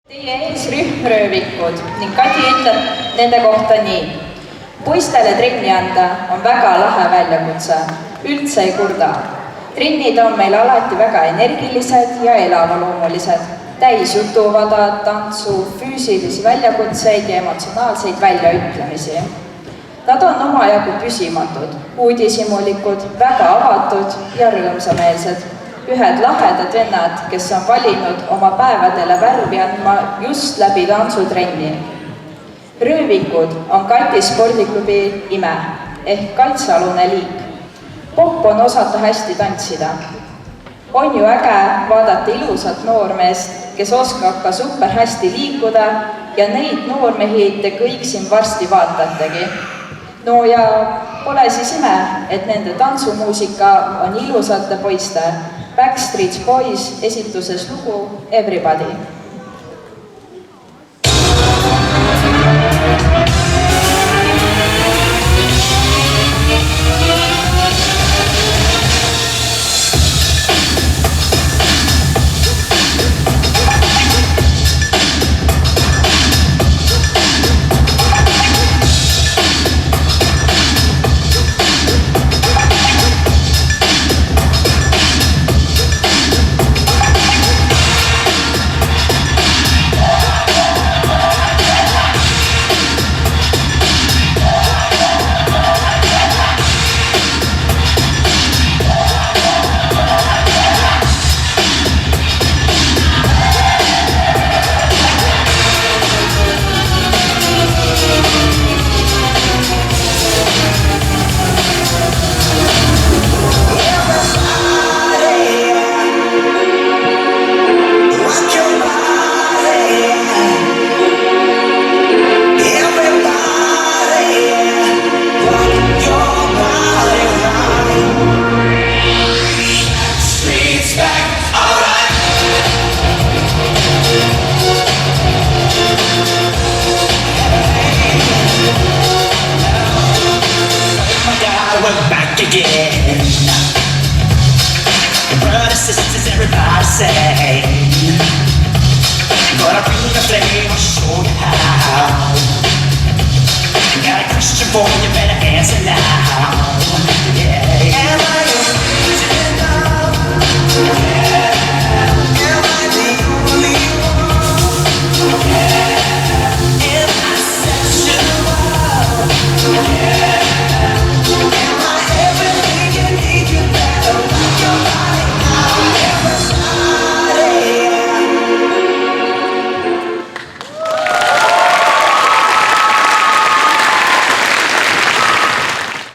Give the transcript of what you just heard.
Teie ees rühm röövikud ning Kadi ütleb nende kohta nii. Poistele trenni anda on väga lahe väljakutse, üldse ei kurda. Trennid on meil alati väga energilised ja elavloomulised, täis jutuvada, tantsu, füüsilisi väljakutseid ja emotsionaalseid väljaütlemisi. Nad on omajagu püsimatud, uudishimulikud, väga avatud ja rõõmsameelsed. Ühed lahedad vennad, kes on valinud oma päevadele värvi andma just läbi tantsutrenni. Röövikud on Kati spordiklubi ime ehk kaitsealune liik. Popp on osata hästi tantsida. On ju äge vaadata ilusat noormeest, kes oskab ka super hästi liikuda ja neid noormehi te kõik siin varsti vaatategi. No ja pole siis ime, et nende tantsumuusika on ilusate poiste. Backstreet Boys esituses lugu Everybody. We're back again. Brothers, sisters, everybody say, gonna bring the flame, I'll show you how. Got a question for you, better answer now.